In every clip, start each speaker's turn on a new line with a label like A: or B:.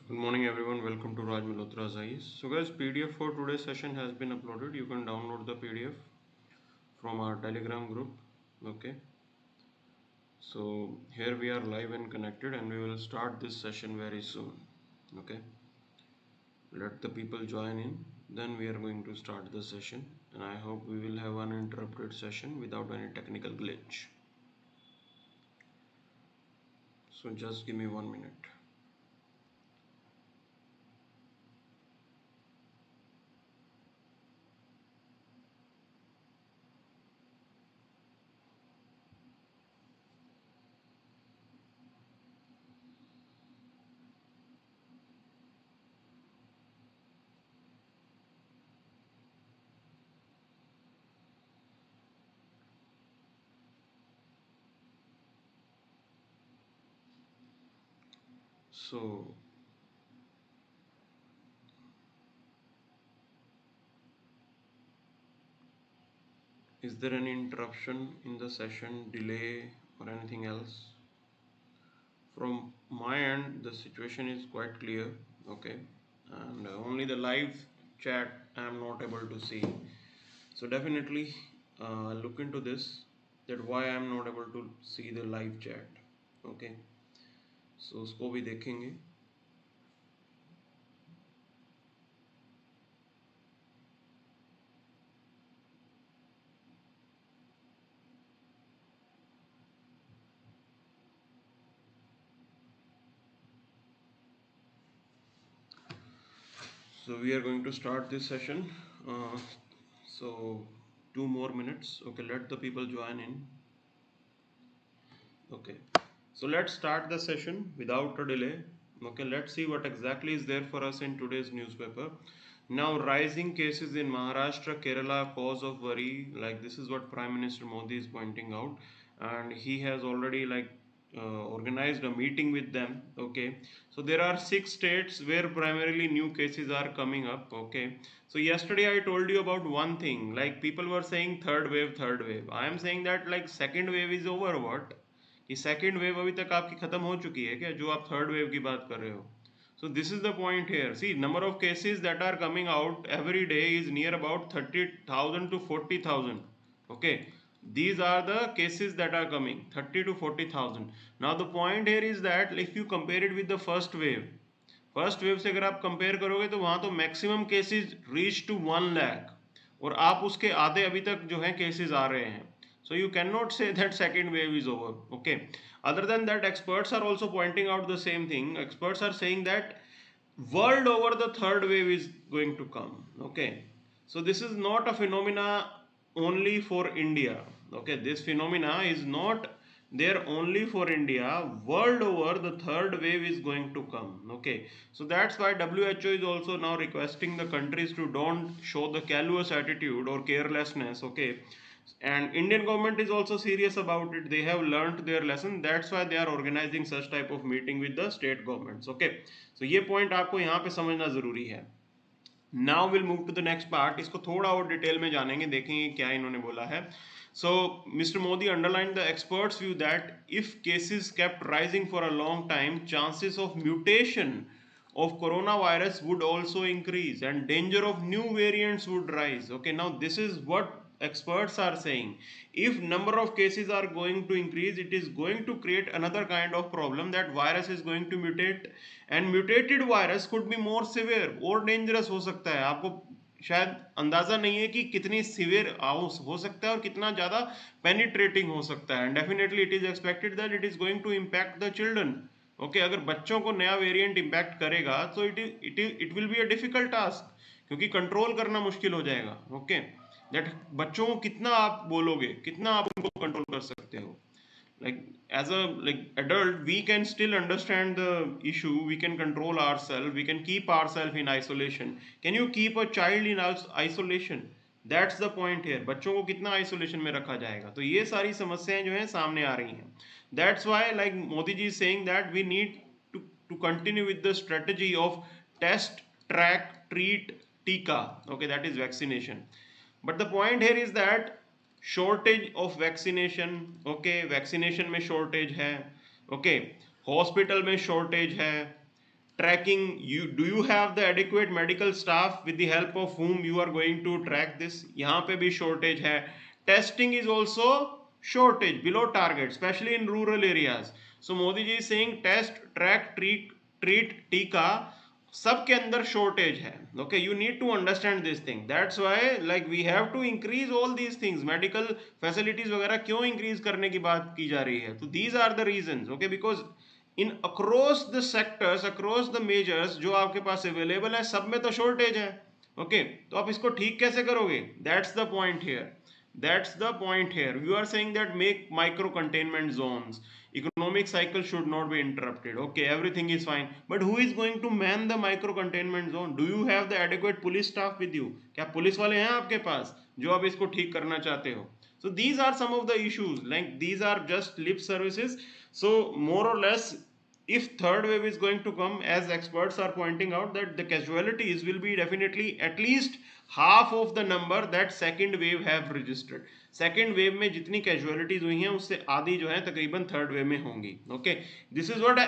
A: Good morning everyone, welcome to Raj Malhotra IAS. So guys, PDF for today's session has been uploaded. You can download the PDF from our Telegram group. Okay. So here we are live and connected and we will start this session very soon. Okay. Let the people join in. Then we are going to start the session and I hope we will have an uninterrupted session without any technical glitch. So just give me 1 minute. So is there any interruption in the session, delay or anything else? From my end, the situation is quite clear, okay, and only the live chat I am not able to see. So definitely look into this, that why I am not able to see the live chat, okay. So उसको भी देखेंगे. So we are going to start this session. So 2 more minutes. Okay, let the people join in. Okay, so let's start the session without a delay. Okay, let's see what exactly is there for us in today's newspaper. Now, rising cases in Maharashtra, Kerala, cause of worry. Like this is what Prime Minister Modi is pointing out, and he has already organized a meeting with them. Okay, so there are 6 states where primarily new cases are coming up. Okay, so yesterday I told you about one thing. Like people were saying third wave, third wave. I am saying that like second wave is over. What? कि second wave अभी तक आपकी खत्म हो चुकी है क्या, जो आप थर्ड वेव की बात कर रहे हो. So this is the point here. See, number of cases that are coming out every day is near about 30,000 to 40,000. Okay, these are the cases that are coming, 30 to 40,000. Now the point here is that if you compare it with the first wave से अगर आप compare करोगे तो वहां तो maximum cases reach to 1 lakh और आप उसके आधे अभी तक जो है केसेस आ रहे हैं. So you cannot say that second wave is over. Okay, other than that, experts are also pointing out the same thing. Experts are saying that world over the third wave is going to come. Okay, so this is not a phenomena only for India. Okay, this phenomena is not there only for India. World over the third wave is going to come. Okay, so that's why WHO is also now requesting the countries to don't show the callous attitude or carelessness. Okay, and Indian government is also serious about it. They have learned their lesson. That's why they are organizing such type of meeting with the state governments. Okay, so ये point आपको यहाँ पे समझना जरूरी है. Now we'll move to the next part. इसको थोड़ा और डिटेल में जानेंगे, देखेंगे क्या इन्होंने बोला है. So Mr. Modi underlined the experts view that if cases kept rising for a long time, chances of mutation of coronavirus would also increase and danger of new variants would rise. Okay, now this is what experts are saying. If number of cases are going to increase, it is going to create another kind of problem, that virus is going to mutate and mutated virus could be more severe और dangerous हो सकता है. आपको शायद अंदाजा नहीं है कि कितनी सिवियर हो सकता है और कितना ज़्यादा पेनिट्रेटिंग हो सकता है. And definitely it is expected that it is going to impact the children. Okay, अगर बच्चों को नया वेरिएंट इम्पैक्ट करेगा तो it will be a difficult task, क्योंकि कंट्रोल करना मुश्किल हो जाएगा. ओके, दैट बच्चों को कितना आप बोलोगे, कितना आप उनको कंट्रोल कर सकते हो. Like as a like adult we can still understand the issue, we can control ourselves, we can keep ourselves in isolation. Can you keep a child in isolation? That's the point here. बच्चों को कितना isolation में रखा जाएगा. तो ये सारी समस्याएं जो हैं सामने आ रही हैं. That's why like Modi ji is saying that we need to continue with the strategy of test, track, treat, tika. Okay, that is vaccination. But the point here is that shortage of vaccination. Okay, vaccination में shortage है. Okay, hospital में shortage है. tracking, do you have the adequate medical staff with the help of whom you are going to track this? यहाँ पे भी shortage है. Testing is also shortage, below target, especially in rural areas. So Modi ji is saying test, track, treat, टीका, सबके अंदर shortage है. Okay, you need to understand this thing. That's why like we have to increase all these things. Medical facilities वगैरह क्यों increase करने की बात की जा रही है? तो these are the reasons. Okay, because in across the sectors, across the measures जो आपके पास अवेलेबल है, सब में तो शॉर्टेज है. ओके, तो आप इसको ठीक कैसे करोगे? That's the point here. That's the point here. You are saying that make micro containment zones, economic cycle should not be interrupted. Okay, everything is fine, but who is going to man the micro containment zone? Do you have the adequate police staff with you? क्या police वाले हैं आपके पास जो आप इसको ठीक करना चाहते हो? So these are some of the issues, like these are just lip services. So more or less, if third wave is going to come, as experts are pointing out, that the casualties will be definitely at least half of the number that second wave have registered. Second wave में जितनी casualties हुई हैं उससे आधी जो है तकरीबन third wave में होंगी. Okay, this is what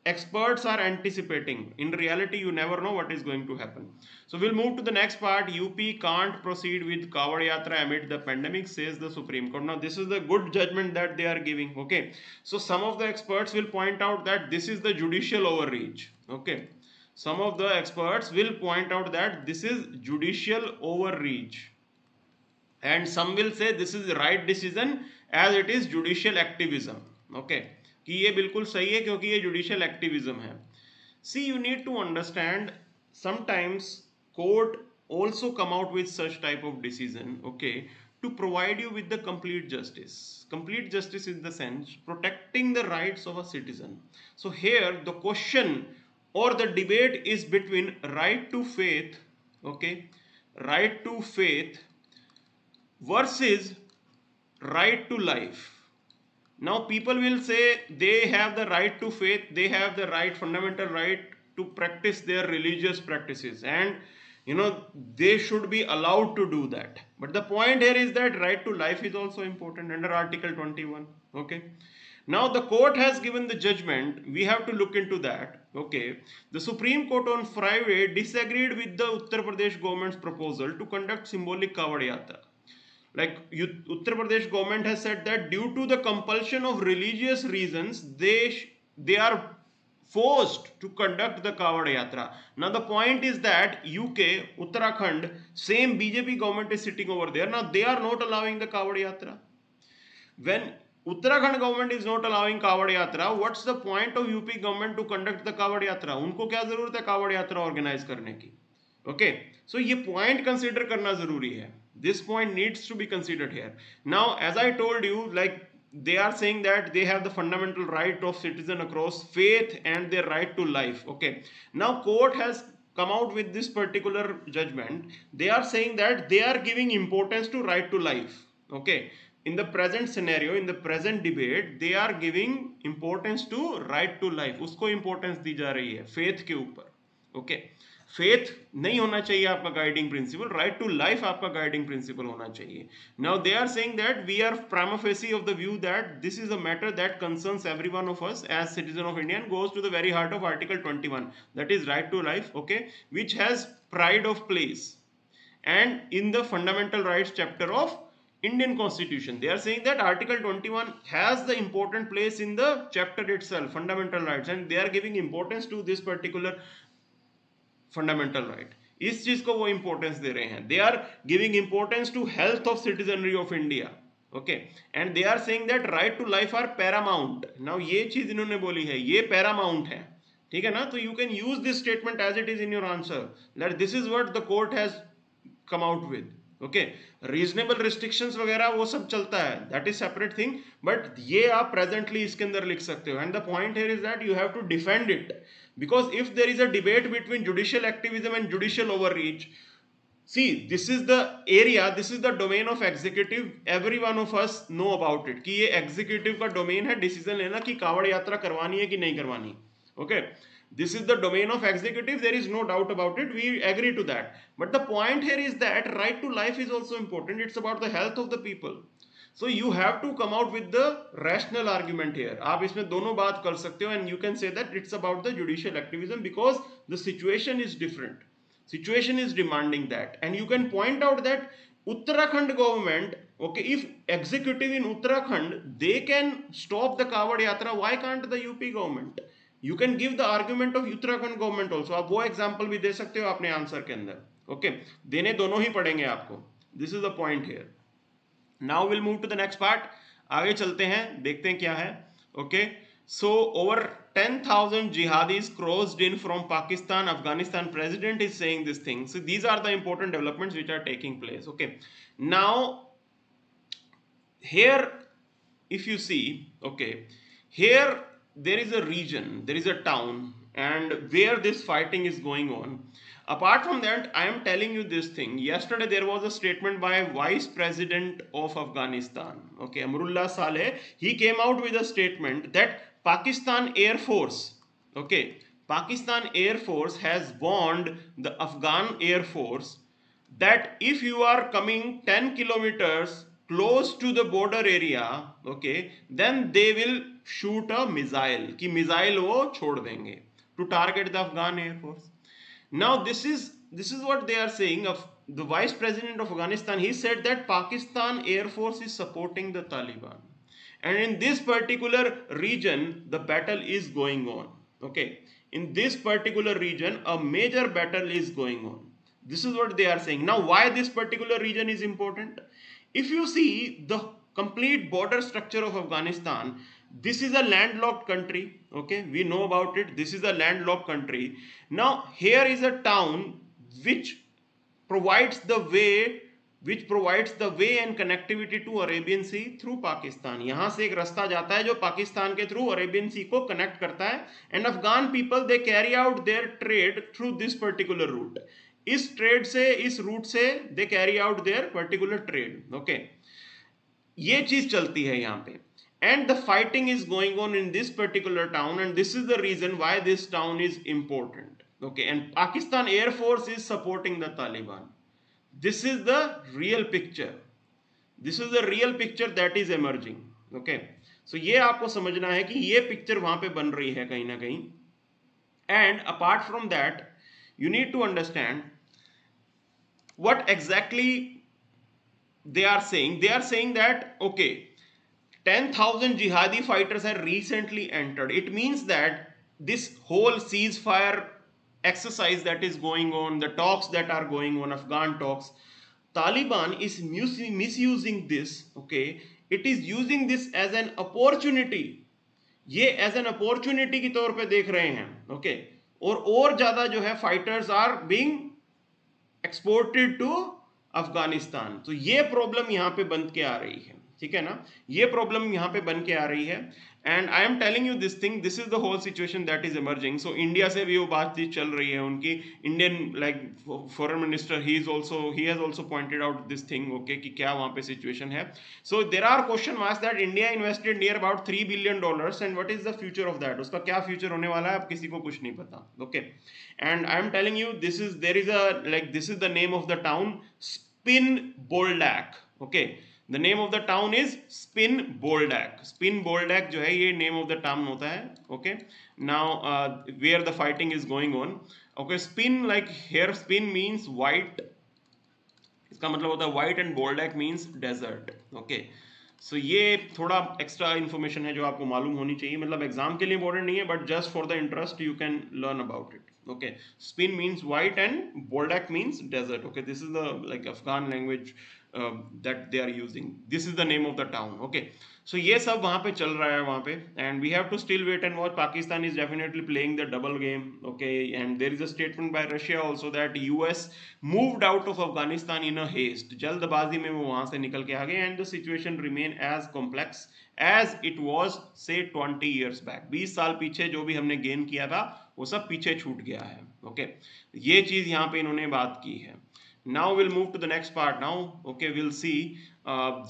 A: experts are anticipating. In reality, you never know what is going to happen. So we'll move to the next part. UP can't proceed with Kawad Yatra amid the pandemic, says the Supreme Court. Now this is the good judgment that they are giving. Okay, so some of the experts will point out that this is the judicial overreach. Okay, some of the experts will point out that this is judicial overreach, and some will say this is the right decision as it is judicial activism. Okay, कि ये बिल्कुल सही है क्योंकि ये judicial activism है. See you need to understand sometimes court also come out with such type of decision, okay, to provide you with the complete justice. Complete justice in the sense protecting the rights of a citizen. So here the question or the debate is between right to faith, okay, right to faith versus right to life. Now people will say they have the right to faith, they have the right, fundamental right to practice their religious practices, and they should be allowed to do that. But the point here is that right to life is also important under Article 21. Okay, now the court has given the judgment, we have to look into that. Okay, the Supreme Court on Friday disagreed with the Uttar Pradesh government's proposal to conduct symbolic Kawad Yatra. Like Uttar Pradesh government has said that due to the compulsion of religious reasons, they are forced to conduct the Kawad Yatra. Now the point is that UK, Uttarakhand, same BJP government is sitting over there. Now they are not allowing the Kawad Yatra. When Uttarakhand government is not allowing Kawad Yatra, what's the point of UP government to conduct the Kawad Yatra? उनको क्या जरूरत है Kawad Yatra organize करने की? Okay, so ये point consider करना जरूरी है. This point needs to be considered here. Now, as I told you, like they are saying that they have the fundamental right of citizen across faith and their right to life. Okay, now court has come out with this particular judgment. They are saying that they are giving importance to right to life. Okay, in the present scenario, in the present debate, they are giving importance to right to life. उसको importance दी जा रही है faith के ऊपर. Okay, faith नहीं होना चाहिए आपका guiding principle, right to life आपका गाइडिंग प्रिंसिपल होना चाहिए. Now they are saying that we are prima facie of the view that this is a matter that concerns every one of us as citizen of India and goes to the very heart of Article 21, that is right to life, okay, which has pride of place and in the fundamental rights chapter of Indian Constitution. They are saying that Article 21 has the important place in the chapter itself, fundamental rights, and they are giving importance to this particular fundamental right. इस चीज को वो importance दे रहे हैं. They are giving importance to health of citizenry of India. Okay, and they are saying that right to life are paramount. Now ये चीज इन्होंने बोली है, ये पैरामाउंट है, ठीक है ना. तो you can use this statement as it is in your answer, that this is what the court has come out with. Okay, reasonable restrictions वगैरह वो सब चलता है, that is separate thing, but ये आप प्रेजेंटली इसके अंदर लिख सकते हो. And the point here is that you have to defend it, because if there is a debate between judicial activism and judicial overreach, see, this is the area, this is the domain of executive. Every one of us know about it कि ये executive का domain है decision लेना कि कावड़ यात्रा करवानी है कि नहीं करवानी. Okay, this is the domain of executive, there is no doubt about it, we agree to that. But the point here is that right to life is also important. It's about the health of the people. So you have to come out with the rational argument here. आप इसमें दोनों बात कर सकते हो, and you can say that it's about the judicial activism because the situation is different. Situation is demanding that, and you can point out that Uttarakhand government, okay, if executive in Uttarakhand they can stop the Kawad Yatra, why can't the UP government? You can give the argument of Uttarakhand government also. आप वो example भी दे सकते हो अपने answer के अंदर, okay? देने दोनों ही पड़ेंगे आपको. This is the point here. Now we'll move to the next part. आगे चलते हैं, देखते हैं क्या है. Okay, so over 10,000 jihadis crossed in from Pakistan. Afghanistan president is saying this thing. So these are the important developments which are taking place. Okay, now here if you see, okay, here there is a region, there is a town, and where this fighting is going on. Apart from that, I am telling you this thing. Yesterday there was a statement by Vice President of Afghanistan, okay, Amrullah Saleh. He came out with a statement that Pakistan Air Force, okay, Pakistan Air Force has warned the Afghan Air Force that if you are coming 10 kilometers close to the border area, okay, then they will shoot a missile, कि missile वो छोड़ देंगे to target the Afghan Air Force. Now this is what they are saying. Of the Vice President of Afghanistan, he said that Pakistan Air Force is supporting the Taliban, and in this particular region the battle is going on. Okay, in this particular region a major battle is going on. This is what they are saying. Now why this particular region is important? If you see the complete border structure of Afghanistan, this is a landlocked country, okay, we know about it. This is a landlocked country. Now here is a town which provides the way and connectivity to Arabian Sea through Pakistan. यहाँ से एक रास्ता जाता है जो पाकिस्तान के through Arabian Sea को connect करता है, and Afghan people they carry out their trade through this particular route. इस trade से, इस route से they carry out their particular trade, okay. ये चीज चलती है यहाँ पे, and the fighting is going on in this particular town, and this is the reason why this town is important, okay. And Pakistan Air Force is supporting the Taliban. This is the real picture. This is the real picture that is emerging, okay. So ये आपको समझना है कि ये picture वहां पे बन रही है कहीं ना कहीं. And apart from that, you need to understand what exactly they are saying. They are saying that, okay, 10,000 jihadi fighters have recently entered. It means that this whole ceasefire exercise that is going on, the talks that are going on, Afghan talks, Taliban is misusing this, okay. It is using this as an opportunity. ये as an opportunity की तौर पे देख रहे हैं, okay. और ज़्यादा जो है fighters are being exported to Afghanistan. तो ये प्रॉब्लम यहाँ पे बन के आ रही है, ठीक है ना, ये प्रॉब्लम यहाँ पे बन के आ रही है. And I am telling you this thing, this is the whole situation that is emerging. So India से भी वो बातचीत चल रही है उनकी. Indian like foreign minister he has also pointed out this thing, okay, कि क्या वहाँ पे सिचुएशन है. So there are question marks that India invested near about $3 billion, and what is the future of that. उसका क्या future होने वाला है अब किसी को कुछ नहीं पता, okay. And I am telling you this is the name of the town, Spin Boldak, okay. The name of the town is Spin Boldak. Spin Boldak जो है ये name of the town होता है, okay. Now where the fighting is going on, okay. Spin, like here spin means white, इसका मतलब होता है white, and Boldak means desert, okay. So ये थोड़ा एक्स्ट्रा इन्फॉर्मेशन है जो आपको मालूम होनी चाहिए, मतलब एग्जाम के लिए इंपॉर्टेंट नहीं है, but just for the interest you can learn about it, okay. Spin means white and Boldak means desert, okay. This is the like Afghan language that they are using. This is the name of the town, okay. So ये सब वहाँ पे चल रहा है वहाँ पे, and we have to still wait and watch. Pakistan is definitely playing the double game, okay. And there is a statement by Russia also that US moved out of Afghanistan in a haste. जल्दबाजी में वो वहाँ से निकल के आ गए, and the situation remain as complex as it was say 20 years back. 20 साल पीछे जो भी हमने गेन किया था वो सब पीछे छूट गया है, okay. ये चीज यहाँ पे इन्होंने बात की है. Now we'll move to the next part now, okay. We'll see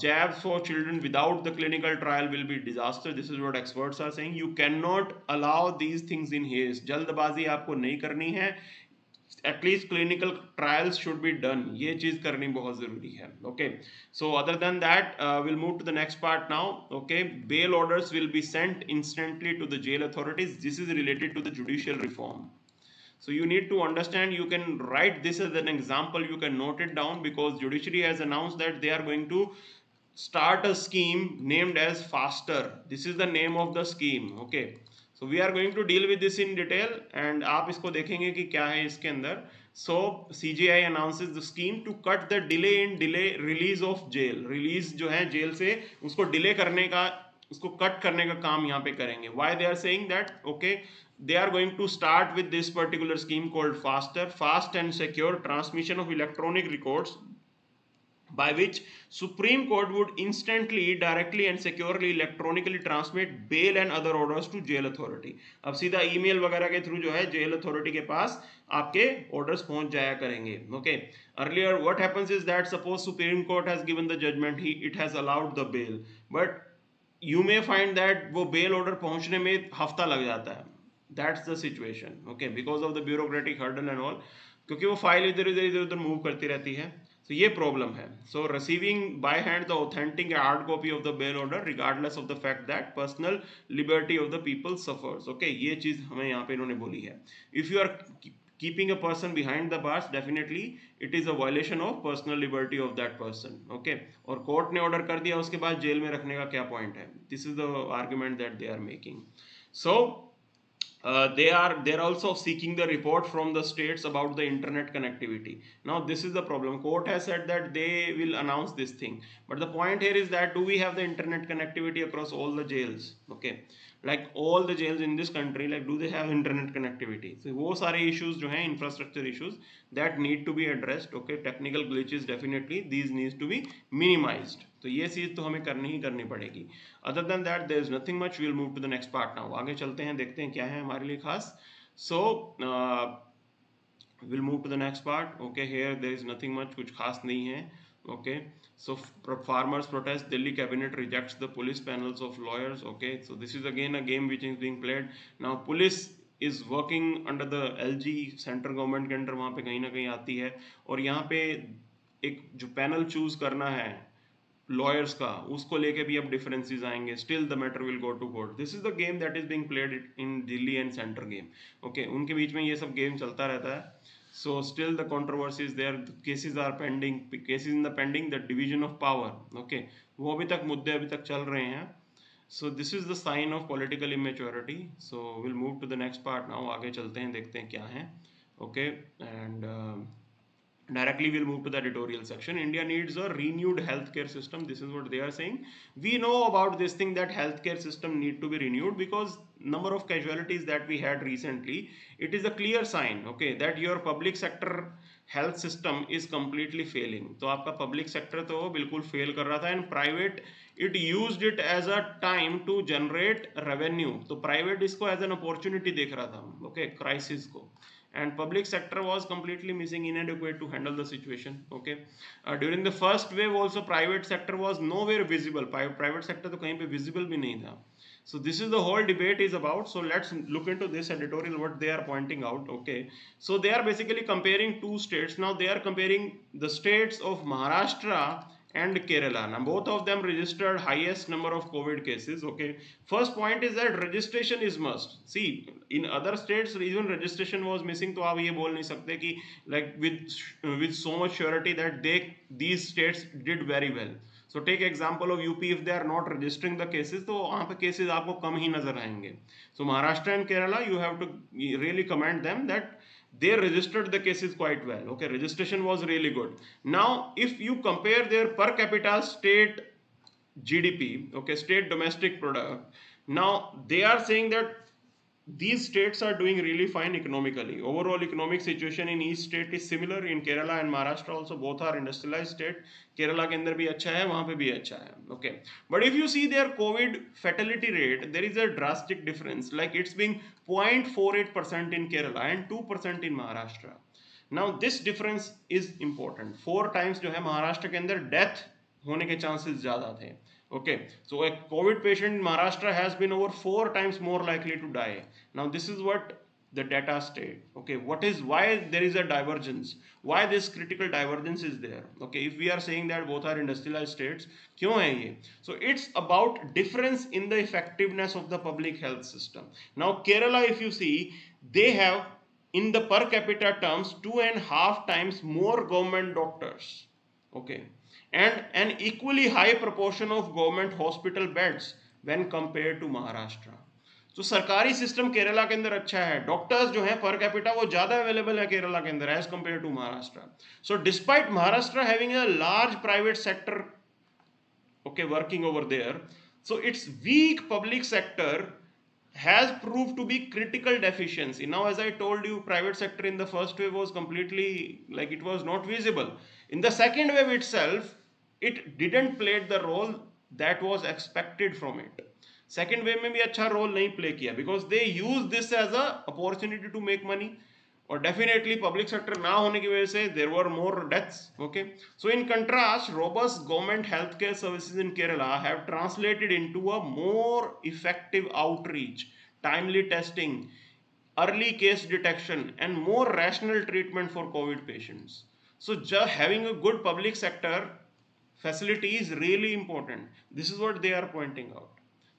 A: jabs for children without the clinical trial will be disaster. This is what experts are saying. You cannot allow these things in haste. जल्दबाजी आपको नहीं करनी है. At least clinical trials should be done, ये चीज करनी बहुत जरूरी है. Okay, so other than that will move to the next part now. Okay, bail orders will be sent instantly to the jail authorities. This is related to the judicial reform. So you need to understand, you can write this as an example, you can note it down, because judiciary has announced that they are going to start a scheme named as faster. This is the name of the scheme. Okay, so we are going to deal with this in detail, and आप इसको देखेंगे कि क्या है इसके अंदर. So CJI announces the scheme to cut the delay release of jail. Release जो है जेल से उसको डिले करने का, उसको कट करने का काम यहाँ पे करेंगे. Why they are saying that? Okay, they are going to start with this particular scheme called faster, fast and secure transmission of electronic records, by which Supreme Court would instantly, directly and securely electronically transmit bail and other orders to jail authority. अब सीधा email वगैरह के through जो है jail authority के पास आपके orders पहुंच जाया करेंगे. Okay, earlier what happens is that suppose supreme court has given the judgment, he it has allowed the bail, but you may find that वो बेल ऑर्डर पहुंचने में हफ्ता लग जाता है. That's the situation. Okay, because of the bureaucratic hurdle and all, क्योंकि वो file इधर उधर मूव करती रहती है. तो ये प्रॉब्लम है. So receiving by hand the authentic hard copy of the bail order regardless of the fact that personal liberty of the people suffers. Okay, ये चीज हमें यहाँ पे इन्होंने बोली है. If you are keeping a person behind the bars, definitely it is a violation of personal liberty of that person. Okay, और court ने ऑर्डर कर दिया, उसके बाद जेल में रखने का क्या पॉइंट है? This is the argument that they are making. So they're also seeking the report from the states about the internet connectivity. Now this is the problem. Court has said that they will announce this thing, but the point here is that do we have the internet connectivity across all the jails? Okay, like all the jails in this country, like do they have internet connectivity? So वो सारे issues जो हैं, infrastructure issues that need to be addressed. Okay, technical glitches definitely these needs to be minimized. तो ये चीज तो हमें करनी ही करनी पड़ेगी. Other than that there is nothing much. We'll move to the next part now. आगे चलते हैं, देखते हैं क्या है हमारे लिए खास. So we'll move to the next part. Okay, here there is nothing much, कुछ खास नहीं है. Okay, so farmers protest, Delhi cabinet rejects the police panels of lawyers. Okay, so this is again a game which is being played. Now police is working under the LG, central government के under वहाँ पे कहीं ना कहीं आती है, और यहाँ पे एक जो पैनल चूज करना है लॉयर्स का, उसको लेके भी अब डिफरेंसेस आएंगे. Still the matter will go to court. This is the game that is being played in Delhi and centre game. Okay, उनके बीच में ये सब गेम चलता रहता है. So still the controversy is there, the cases are pending, cases in the pending, the division of power. Okay, वो अभी तक मुद्दे अभी तक चल रहे हैं. So this is the sign of political immaturity. So we'll move to the next part now. आगे चलते हैं, देखते हैं क्या है. Okay, and directly we'll move to the editorial section. India needs a renewed healthcare system. This is what they are saying. We know about this thing that healthcare system need to be renewed because number of casualties that we had recently, it is a clear sign, okay, that your public sector health system is completely failing. तो आपका public sector तो बिल्कुल fail कर रहा था, and private it used it as a time to generate revenue. तो private इसको as an opportunity देख रहा था, okay, crisis को. And public sector was completely missing, inadequate to handle the situation. Okay, during the first wave also private sector was nowhere visible. Private sector तो कहीं पे visible भी नहीं था. So this is the whole debate is about. So let's look into this editorial, what they are pointing out. Okay, so they are basically comparing two states. Now they are comparing the states of Maharashtra and Kerala. Now both of them registered highest number of COVID cases. Okay, first point is that registration is must. See, in other states even registration was missing, तो आप ये बोल नहीं सकते कि like with so much surety that these states did very well. So take example of UP, if they are not registering the cases, तो वहाँ पे cases आपको कम ही नजर आएंगे. So Maharashtra and Kerala, you have to really commend them that they registered the cases quite well. Okay, registration was really good. Now if you compare their per capita state GDP, okay, state domestic product, now they are saying that these states are doing really fine economically. Overall economic situation in each state is similar. In Kerala and Maharashtra also, both are industrialized state. Kerala के अंदर भी अच्छा है, वहाँ पे भी अच्छा है. Okay, but if you see their COVID fatality rate, there is a drastic difference. Like it's being 0.48% in Kerala and 2% in Maharashtra. Now this difference is important. 4 times जो है महाराष्ट्र के अंदर death होने के chances ज़्यादा थे. Okay, so a COVID patient in Maharashtra has been over 4 times more likely to die. Now this is what the data state. Okay, what is, why there is a divergence, why this critical divergence is there. Okay, if we are saying that both are industrialized states, क्यों है ये? So it's about difference in the effectiveness of the public health system. Now Kerala, if you see, they have in the per capita terms 2.5 times more government doctors. Okay, and an equally high proportion of government hospital beds when compared to Maharashtra. तो सरकारी system Kerala के अंदर अच्छा है, doctors जो हैं per capita वो ज्यादा अवेलेबल है केरला के अंदर as compare to Maharashtra. So despite Maharashtra having a large private sector, okay, working over there, so its weak public sector has proved to be critical deficiency. Now as I told you, private sector in the first wave was completely, like, it was not visible. In the second wave itself, it didn't play the role that was expected from it. Second wave में भी अच्छा role नहीं play किया, because they use this as a opportunity to make money, और definitely public sector ना होने की वजह से there were more deaths. Okay, so in contrast robust government health care services in Kerala have translated into a more effective outreach, timely testing, early case detection, and more rational treatment for COVID patients. So just having a good public sector facility is really important. This is what they are pointing out.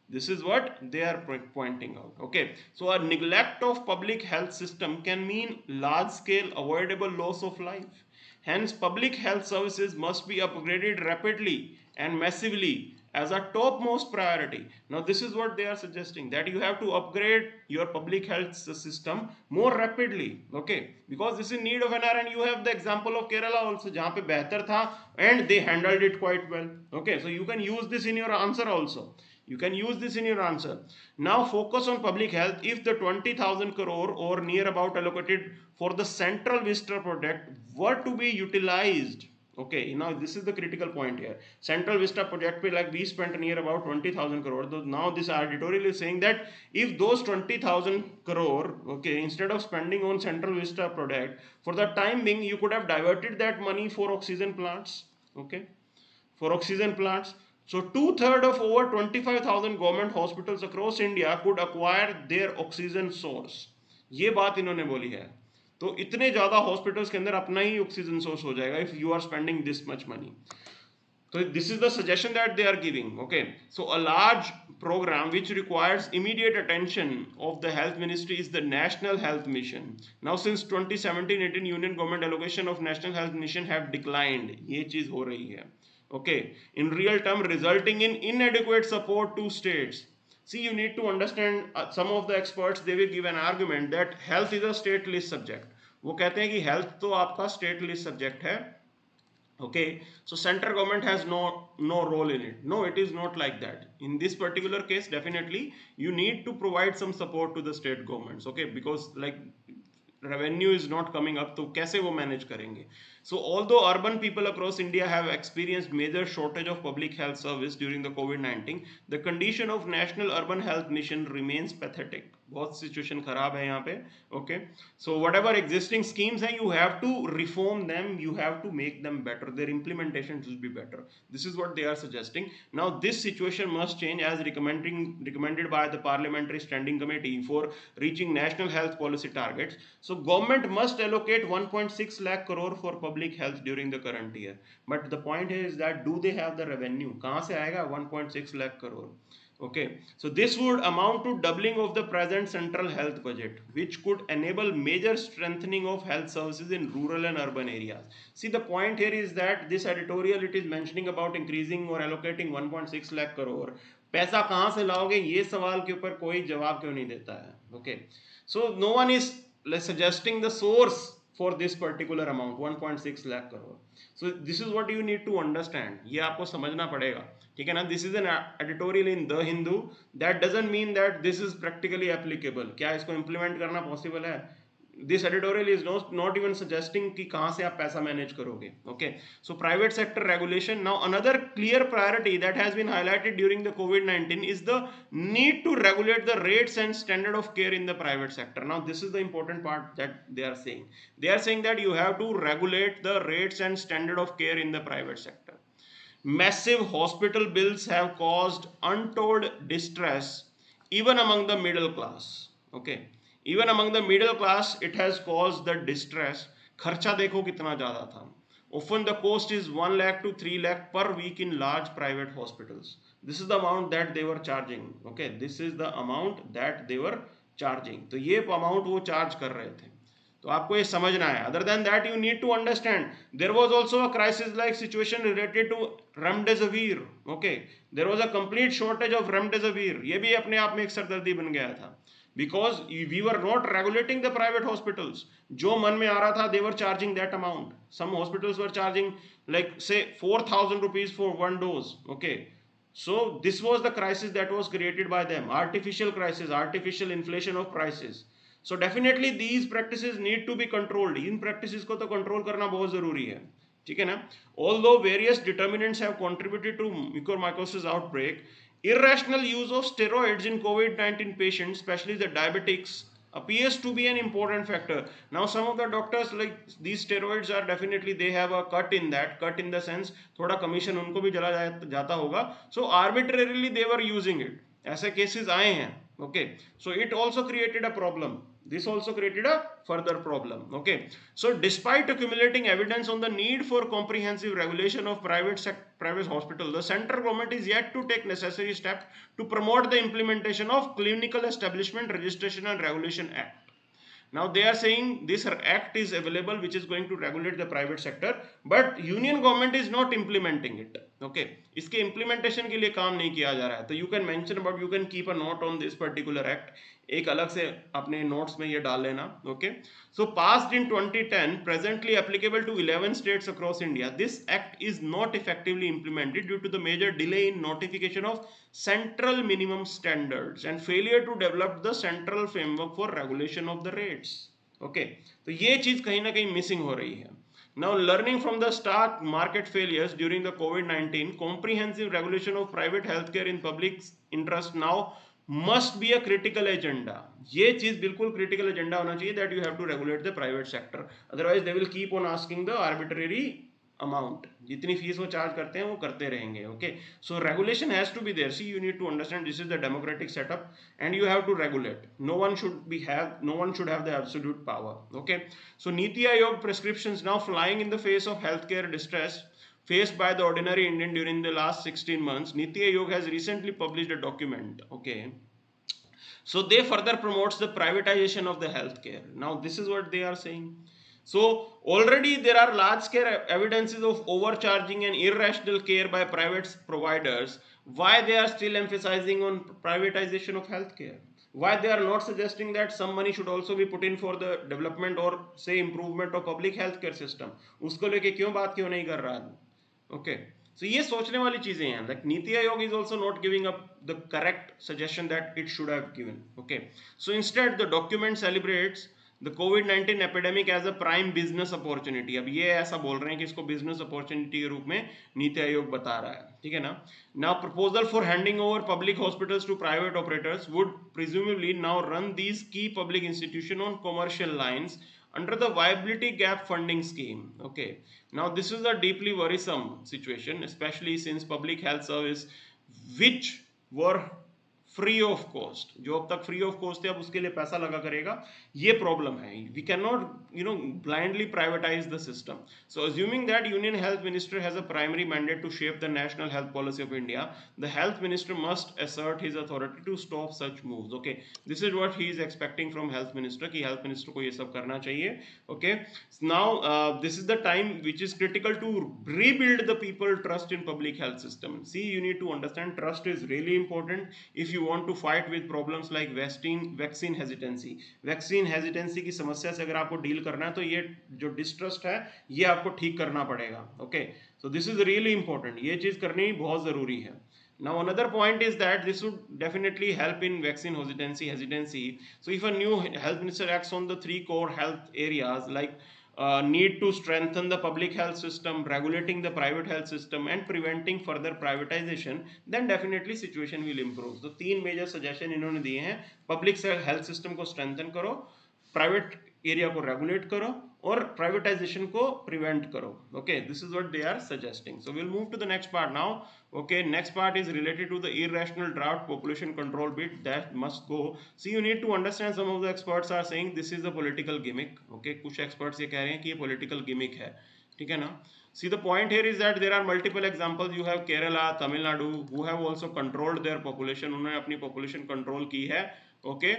A: This is what they are pointing out. Okay, so a neglect of public health system can mean large scale avoidable loss of life. Hence public health services must be upgraded rapidly and massively as a topmost priority. Now this is what they are suggesting, that you have to upgrade your public health system more rapidly. Okay, because this is need of an hour, and you have the example of Kerala also jahan pe behtar tha and they handled it quite well. Okay, so you can use this in your answer also. You can use this in your answer. Now focus on public health. If the 20,000 crore or near about allocated for the Central Vista project were to be utilized, okay, now this is the critical point here. Central Vista project pe, like, we spent near about 20,000 crore. Now this editorial is saying that if those 20,000 crore, okay, instead of spending on Central Vista project, for the time being you could have diverted that money for oxygen plants. Okay, for oxygen plants. So 2/3 of over 25,000 government hospitals across India could acquire their oxygen source. ये बात इन्होंने बोली है. तो इतने ज़्यादा hospitals के अंदर अपना ही ऑक्सीजन सोर्स हो जाएगा if you are spending this much money. So this is the suggestion that they are giving. Okay, so a large program which requires immediate attention of the health ministry is the National Health Mission. Now since 2017-18 union government allocation of National Health Mission have declined. ये चीज़ हो रही है. Okay, in real term resulting in inadequate support to states. See, you need to understand, some of the experts they will give an argument that health is a state list subject. वो कहते हैं कि health तो आपका state list subject है. Okay, so central government has no role in it. No, it is not like that. In this particular case, definitely you need to provide some support to the state governments. Okay, because like revenue is not coming up, तो कैसे वो manage करेंगे. So although urban people across India have experienced major shortage of public health service during the COVID-19, the condition of National Urban Health Mission remains pathetic. बहुत situation खराब है यहाँ पे. Okay, so whatever existing schemes हैं, you have to reform them, you have to make them better, their implementation should be better. This is what they are suggesting. Now this situation must change as recommended by the Parliamentary Standing Committee for reaching national health policy targets. So government must allocate 1.6 lakh crore for public health during the current year. But the point here is that do they have the revenue? कहाँ से आएगा 1.6 lakh crore? Okay, so this would amount to doubling of the present central health budget, which could enable major strengthening of health services in rural and urban areas. See, the point here is that this editorial, it is mentioning about increasing or allocating 1.6 lakh crore. पैसा कहाँ से लाओगे, ये सवाल के ऊपर कोई जवाब क्यों नहीं देता है. Okay, so no one is suggesting the source for this particular amount 1.6 lakh crore. So this is what you need to understand. ये आपको समझना पड़ेगा. ठीक है ना. This is an editorial in The Hindu. That doesn't mean that this is practically applicable. क्या इसको implement करना possible है? This editorial is not even suggesting कि कहाँ से आप पैसा manage करोगे. Okay, so private sector regulation. Now another clear priority that has been highlighted during the COVID-19 is the need to regulate the rates and standard of care in the private sector. Now this is the important part that they are saying. They are saying that you have to regulate the rates and standard of care in the private sector. Massive hospital bills have caused untold distress even among the middle class. Okay, Even among the middle class it has caused the distress. खर्चा देखो कितना ज़्यादा था. Often the cost is 1 lakh to 3 lakh per week in large private hospitals. This is the amount that they were charging. Okay, this is the amount that they were charging. तो ये amount वो charge कर रहे थे. तो आपको ये समझना है. Other than that, you need to understand there was also a crisis-like situation related to remdesivir. Okay, there was a complete shortage of remdesivir. ये भी अपने आप में एक सरदर्दी बन गया था. Because we were not regulating the private hospitals. जो मन में आ रहा था, they were charging that amount. Some hospitals were charging like say 4,000 rupees for one dose. Okay, so this was the crisis that was created by them. Artificial crisis, artificial inflation of prices. So definitely these practices need to be controlled. In practices को तो control करना बहुत जरूरी है. ठीक है ना? Although various determinants have contributed to mucormycosis outbreak, irrational use of steroids in COVID-19 patients, especially the diabetics, appears to be an important factor. Now some of the doctors, like these steroids are definitely, they have a cut in that, cut in the sense थोड़ा commission उनको भी चला जाता होगा. So arbitrarily they were using it. ऐसे cases आए हैं. Okay, so it also created a problem. This also created a further problem. Okay, so despite accumulating evidence on the need for comprehensive regulation of private hospital, the central government is yet to take necessary steps to promote the implementation of Clinical Establishment Registration and Regulation Act. Now they are saying this act is available which is going to regulate the private sector, but union government is not implementing it. Okay, इसके implementation के लिए काम नहीं किया जा रहा है. तो you can mention about, you can keep a note on this particular act. एक अलग से अपने notes में ये डाल लेना. Okay, so passed in 2010, presently applicable to 11 states across India. This act is not effectively implemented due to the major delay in notification of central minimum standards and failure to develop the central framework for regulation of the rates. Okay, तो ये चीज कहीं ना कहीं missing हो रही है. Now, learning from the stock market failures during the COVID-19, comprehensive regulation of private healthcare in public interest now must be a critical agenda. ये चीज बिल्कुल critical agenda होना चाहिए, that you have to regulate the private sector. Otherwise, they will keep on asking the arbitrary amount. जितनी fees वो charge करते हैं वो करते रहेंगे. Okay, so regulation has to be there. See, you need to understand this is the democratic setup and you have to regulate. No one should have the absolute power. Okay, so Niti Aayog prescriptions now flying in the face of healthcare distress faced by the ordinary Indian during the last 16 months. Niti Aayog has recently published a document. Okay, so they further promotes the privatization of the healthcare. Now this is what they are saying. So already there are large scale evidences of overcharging and irrational care by private providers. Why they are still emphasizing on privatization of healthcare? Why they are not suggesting that some money should also be put in for the development or say improvement of public healthcare system? उसको लेके क्यों बात क्यों नहीं कर रहा? Okay, so ये सोचने वाली चीजें हैं. Like Niti Aayog is also not giving up the correct suggestion that it should have given. Okay, so instead the document celebrates the COVID-19 epidemic as a prime business opportunity. अब ये ऐसा बोल रहे हैं कि इसको business opportunity के रूप में नीति आयोग बता रहा है. ठीक है ना? Now proposal for handing over public hospitals to private operators would presumably now run these key public institutions on commercial lines under the viability gap funding scheme. Okay, now this is a deeply worrisome situation, especially since public health service which were free of cost, जो अब तक free of cost थे अब उसके लिए पैसा लगा करेगा, ये प्रॉब्लम है. We can not blindly privatize the system. So assuming that Union Health Minister has a primary mandate to shape the national health policy of India, the Health Minister must assert his authority to stop such moves. Okay, this is what he is expecting from Health Minister कि Health Minister को ये सब करना चाहिए. Okay, now this is the time which is critical to rebuild the people trust in public health system. See, you need to understand trust is really important if you want to fight with problems like vaccine hesitancy. Vaccine hesitancy की समस्या से अगर आपको deal करना है तो ये जो डिस्ट्रस्ट है ये आपको ठीक करना पड़ेगा. Okay, so this is really important. ये चीज करनी बहुत जरूरी है. Now another point is that this would definitely help in vaccine hesitancy. So if a new health minister acts on the three core health areas like need to strengthen the public health system, regulating the private health system and preventing further privatization, then definitely situation will improve. तो तीन major suggestion इन्होंने दिए हैं. Public health system को strengthen करो, private area को regulate करो और प्राइवेटाइजेशन को प्रिवेंट करो. Okay, this is what they are suggesting. So will move to the next part now. Okay, next part is related to the irrational drought population control bit that must go. See, you need to understand, some of the experts are saying this is a political gimmick. Okay, कुछ experts ये कह रहे हैं कि ये political gimmick है, ठीक है ना. See, the point here is that there are multiple examples. You have Kerala, Tamil Nadu, who have also controlled their population. उन्होंने अपनी population control की है. Okay,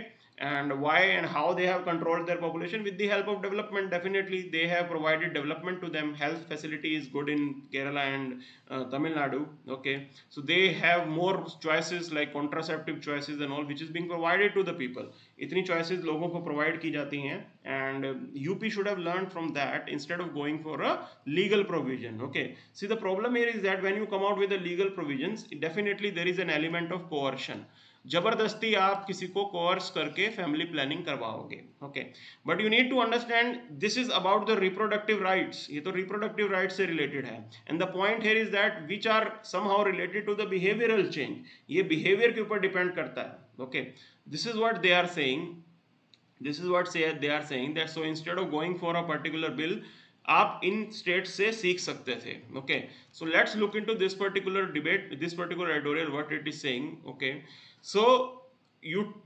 A: and why and how they have controlled their population? With the help of development. Definitely they have provided development to them. Health facility is good in Kerala and Tamil Nadu. Okay, so they have more choices like contraceptive choices and all, which is being provided to the people. इतनी choices लोगों को provide की जाती हैं, and UP should have learned from that instead of going for a legal provision. Okay, see, the problem here is that when you come out with the legal provisions, definitely there is an element of coercion. जबरदस्ती आप किसी को course करके family planning करवाओगे. Okay, but you need to understand this is about the reproductive rights. ये तो reproductive rights से related है, and the point here is that which are somehow related to the behavioural change. ये behaviour के ऊपर depend करता है. Okay, this is what they are saying. This is what they are saying that so instead of going for a particular bill, आप इन state से सीख सकते थे. Okay, so let's look into this particular debate, this particular editorial, what it is saying. Okay, so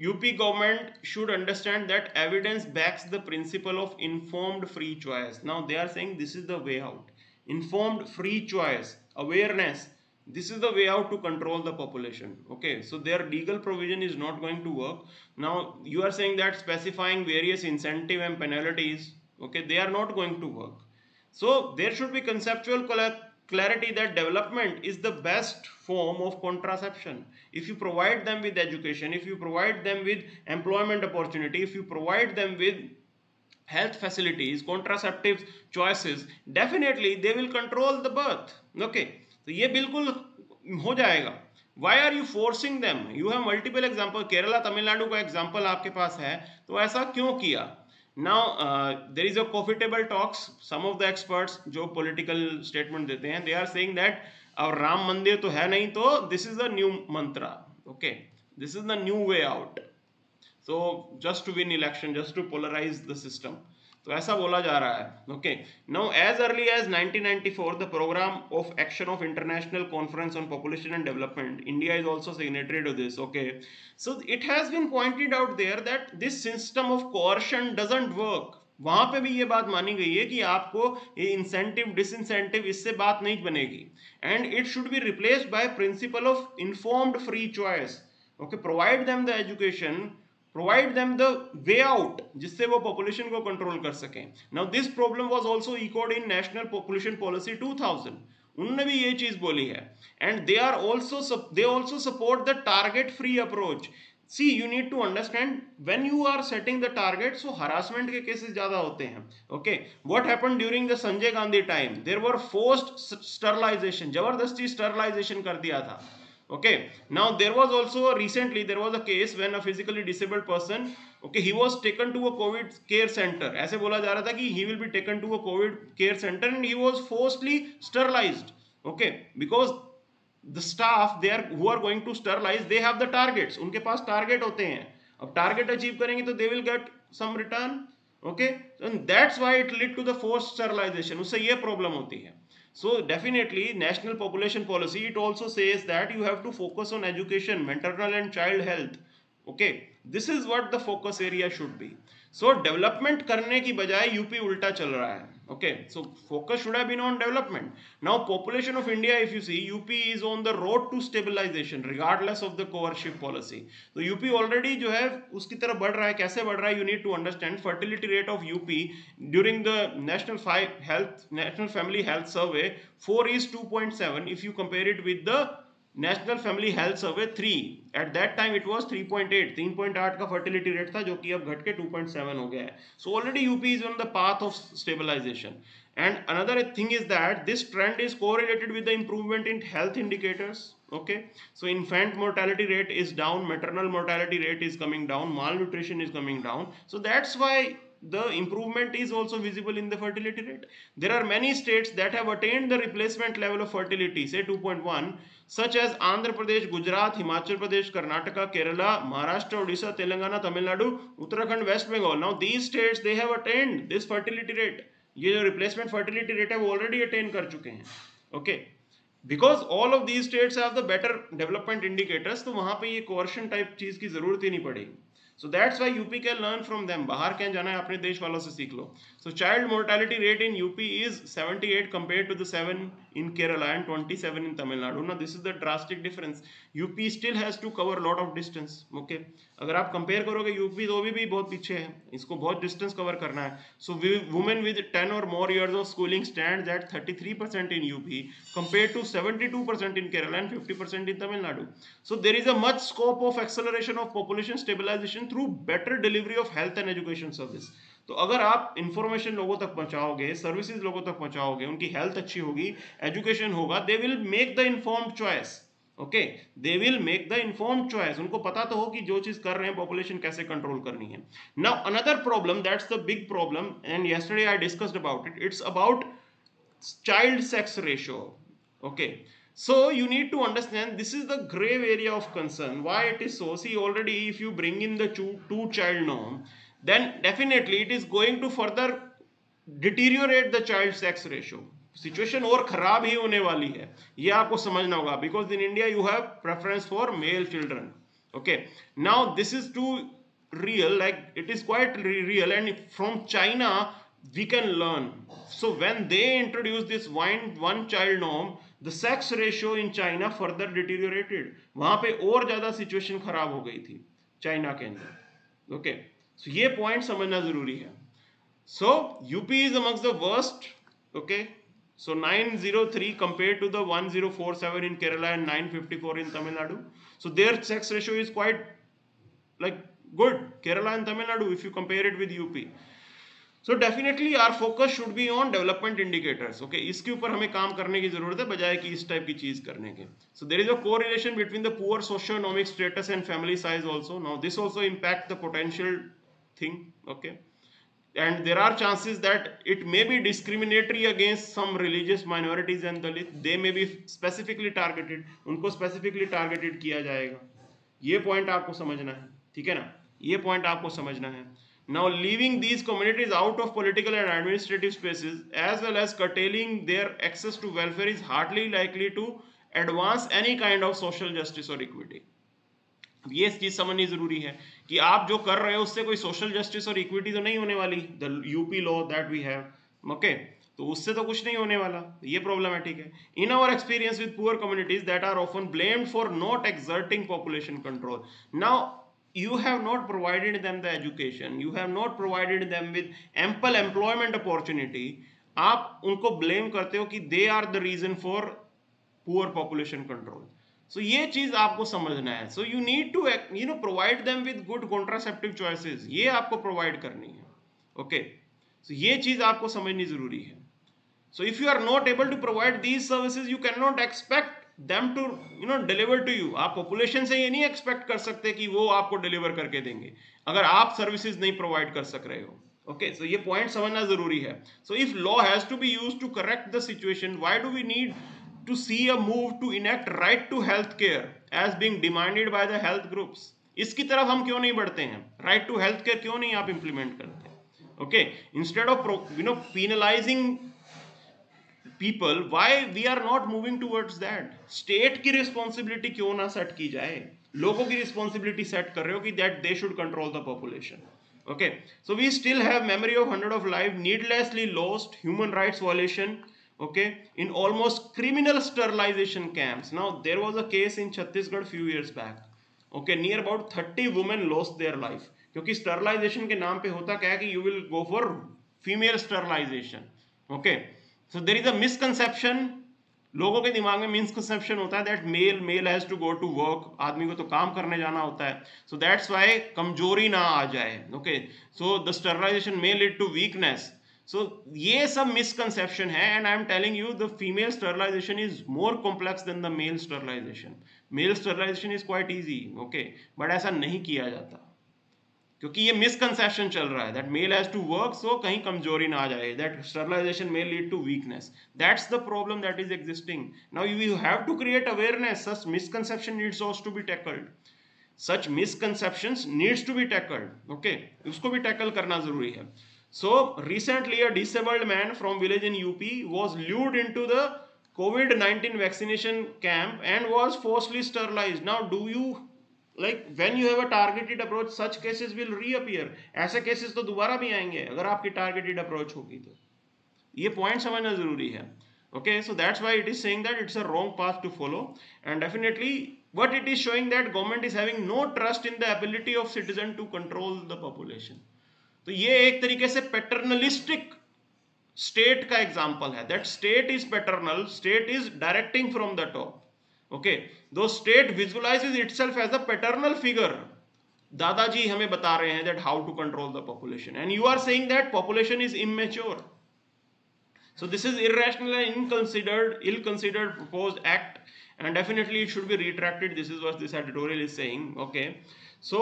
A: UP government should understand that evidence backs the principle of informed free choice. Now they are saying this is the way out. Informed free choice, awareness, this is the way out to control the population. Okay, so their legal provision is not going to work. Now you are saying that specifying various incentive and penalties, okay, they are not going to work. So there should be conceptual clarity that development is the best form of contraception. If you provide them with education, if you provide them with employment opportunity, if you provide them with health facilities, contraceptive choices, definitely they will control the birth. Okay, तो ये बिल्कुल हो जाएगा. Why are you forcing them? You have multiple examples. Kerala, Tamil Nadu का example आपके पास है, तो ऐसा क्यों किया? Now there is a profitable talks. Some of the experts जो political statement देते हैं, they are saying that और राम मंदिर तो है नहीं, तो this is the new mantra. Okay, this is the new way out. So just to win election, just to polarize the system. तो ऐसा बोला जा रहा है. Okay, now as early as 1994, the program of action of International Conference on Population and Development, India is also signatory to this. Okay, so it has been pointed out there that this system of coercion doesn't work. वहां पे भी ये बात मानी गई है कि आपको ये इंसेंटिव डिसइंसेंटिव इससे बात नहीं बनेगी, and it should be replaced by principle of informed free choice. Okay, provide them the education, provide them the way out, जिससे वो पॉपुलेशन को कंट्रोल कर सकें. Now this problem was also echoed in national population policy 2000. उन्होंने भी ये चीज बोली है, and they also support the target free approach. See, you need to understand when you are setting the target, so harassment के cases ज़्यादा होते हैं. Okay, what happened during the Sanjay Gandhi time? There were forced sterilization, जबरदस्ती sterilization कर दिया था. Okay, now there was also recently there was a case when a physically disabled person, okay, he was taken to a COVID care center. ऐसे बोला जा रहा था कि he will be taken to a COVID care center and he was forcibly sterilized. Okay, because the staff there who are going to sterilize, they have the targets. उनके पास target होते हैं. अब टारगेट अचीव करेंगे तो they will get some return. Okay, and that's why it led to the forced sterilization. उससे ये problem होती है. So definitely national population policy, it also says that you have to focus on education, maternal and child health. Okay, this is what the focus area should be. So development करने की बजाय UP उल्टा चल रहा है. Okay, so focus should have been on development. Now population of India, if you see, UP is on the road to stabilization regardless of the coercive policy. So UP already जो है उसकी तरफ बढ़ रहा है. कैसे बढ़ रहा है? You need to understand fertility rate of UP during the National Family Health Survey 4:2.7. If you compare it with the national family health survey 3, at that time it was 3.8. 3.8 का फर्टिलिटी रेट था, जो कि अब घट के 2.7 हो गया है. So already UP is on the path of stabilisation. And another thing is that this trend is correlated with the improvement in health indicators. Okay, so infant mortality rate is down, maternal mortality rate is coming down, malnutrition is coming down. So that's why the improvement is also visible in the fertility rate. There are many states that have attained the replacement level of fertility, say 2.1, such as Andhra Pradesh, Gujarat, Himachal Pradesh, Karnataka, Kerala, Maharashtra, Odisha, Telangana, Tamil Nadu, Uttarakhand, West Bengal. Now these states, they have attained this fertility rate. ये जो replacement fertility rate है वो already attain कर चुके हैं. Okay. Because all of these states have the better development indicators, तो वहां पे ये कोर्शन टाइप चीज की जरूरत ही नहीं पड़ेगी. So that's why UP can learn from them. बाहर क्या जाना है, अपने देश वालों से सीख लो. So child mortality rate in UP is 78 compare to the 7 in Kerala and 27 in Tamil Nadu. ना this is the drastic difference. UP still has to cover lot of distance. Okay, अगर आप कंपेयर करोगे यूपी तो भी बहुत पीछे है, इसको बहुत डिस्टेंस कवर करना है. सो वुमेन विद 10 और more years of schooling stands eight 33% in UP compared to 72% in Kerala and 50% in Tamil Nadu. So there is a much scope of acceleration of population stabilization through better delivery of health and education service. तो अगर आप information लोगों तक पहुंचाओगे, services लोगों तक पहुंचाओगे, उनकी health अच्छी होगी, एजुकेशन होगा, they will make the informed choice. Okay, they will make the informed choice. उनको पता तो हो कि जो चीज कर रहे हैं पॉपुलेशन कैसे कंट्रोल करनी है. Now another problem, that's the big problem, and yesterday I discussed about it. It's about child sex ratio. Okay, so you need to understand this is the grave area of concern. Why it is so? See, already if you bring in the two child norm, then definitely it is going to further deteriorate the child sex ratio. Situation और खराब ही होने वाली है, ये आपको समझना होगा. Because in India you have preference for male children. Okay, now this is too real, like it is quite real, and from China we can learn. So when they introduced this one child norm, the sex ratio in China further deteriorated. वहां पे और ज्यादा situation खराब हो गई थी China के अंदर. ओके, सो ये पॉइंट समझना जरूरी है. So UP is amongst the worst. Okay, so 903 compared to the 1047 in Kerala and 954 in Tamil Nadu. So their sex ratio is quite like good, Kerala and Tamil Nadu, if you compare it with UP. So definitely our focus should be on development indicators. Okay, इसके ऊपर हमें काम करने की जरूरत है बजाय कि इस टाइप की चीज करने के. So there is a correlation between the poor socio-economic status and family size also. Now this also impact the potential thing. Okay, and there are chances that it may be discriminatory against some religious minorities and Dalit. They may be specifically targeted. उनको specifically targeted किया जाएगा. ये point आपको समझना है, ठीक है ना, ये पॉइंट आपको समझना है. Now leaving these communities out of political and administrative spaces as well as curtailing their access to welfare is hardly likely to advance any kind of social justice or equity. ये चीज समझनी जरूरी है कि आप जो कर रहे हो उससे कोई सोशल जस्टिस और इक्विटी तो नहीं होने वाली. The UP law that we have, okay, तो उससे तो कुछ नहीं होने वाला. ये प्रॉब्लमेटिक है. In our experience with poor communities that are often blamed for not exerting population control. Now you have not provided them the education, you have not provided them with ample employment opportunity. आप उनको blame करते हो कि they are the reason for poor population control. So ये चीज आपको समझना है. So you need to provide them with good contraceptive choices. ये आपको provide करनी है. Okay, so ये चीज आपको समझनी जरूरी है. So if you are not able to provide these services, you cannot expect them to deliver to you. आप population से ये नहीं expect कर सकते कि वो आपको deliver करके देंगे अगर आप services नहीं provide कर सक रहे हो. Okay, so ये point समझना जरूरी है. So if law has to be used to correct the situation, why do we need to see a move to enact right to health care as being demanded by the health groups? इसकी तरफ हम क्यों नहीं बढ़ते हैं? Right to health care क्यों नहीं आप implement करते? Okay, instead of penalizing people, why we are not moving towards that? State की responsibility क्यों ना set की जाए? लोगों की responsibility set कर रहे हो कि that they should control the population. Okay, so we still have memory of hundred of life needlessly lost, human rights violation. Okay, in almost criminal sterilization camps. Now there was a case in Chhattisgarh few years back. Okay, near about 30 women lost their life क्योंकि sterilization के नाम पे होता क्या है कि you will go for female sterilization. Okay, so there is a misconception. लोगों के दिमाग में misconception होता है that male has to go to work. आदमी को तो काम करने जाना होता है. So that's why कमजोरी ना आ जाए. Okay, so the sterilization may lead to weakness. So ये सब misconception है, and I am telling you the female sterilization is more complex than the male sterilization. Male sterilization is quite easy, okay, but ऐसा नहीं किया जाता. क्योंकि ये misconception चल रहा है that male has to work, so कहीं कमजोरी ना आ जाए, that sterilization may lead to weakness. That's the problem that is existing. Now you have to create awareness. Such misconception needs also to be tackled. Such misconceptions needs to be tackled. Okay, उसको भी tackle करना जरूरी है. So recently a disabled man from village in UP was lured into the COVID-19 vaccination camp and was forcibly sterilized. Now do you, like when you have a targeted approach, such cases will reappear. ऐसे cases तो दोबारा भी आएंगे अगर आपकी targeted approach होगी तो. ये पॉइंट समझना जरूरी है. Okay, so that's why it is saying that it's a wrong path to follow, and definitely what it is showing that government is having no trust in the ability of citizen to control the population. तो ये एक तरीके से paternalistic state का example है, that state is paternal, state is directing from the top. Okay, दो state visualises itself as a paternal figure. दादाजी हमें बता रहे हैं that how to control the population, and you are saying that population is immature. So this is irrational and ill-considered proposed act, and definitely it should be retracted. This is what this editorial is saying. Okay, so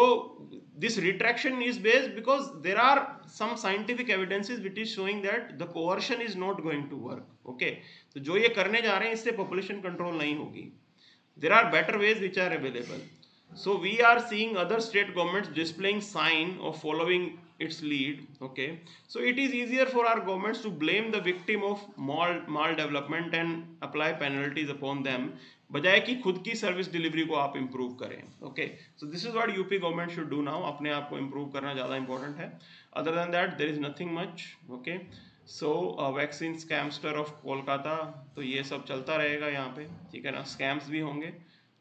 A: this retraction is based because there are some scientific evidences which is showing that the coercion is not going to work. Okay, तो जो ये करने जा रहे हैं इससे population control नहीं होगी. There are better ways which are available. So we are seeing other state governments displaying sign of following its lead. Okay, so it is easier for our governments to blame the victim of mal development and apply penalties upon them, बजाय कि खुद की service delivery को आप improve करें. Okay, so this is what UP government should do now. अपने आप को इम्प्रूव करना ज़्यादा इंपॉर्टेंट है. Other than that there is nothing much. Okay, so vaccine scamster of Kolkata, तो ये सब चलता रहेगा यहाँ पे, ठीक है ना, स्कैम्स भी होंगे.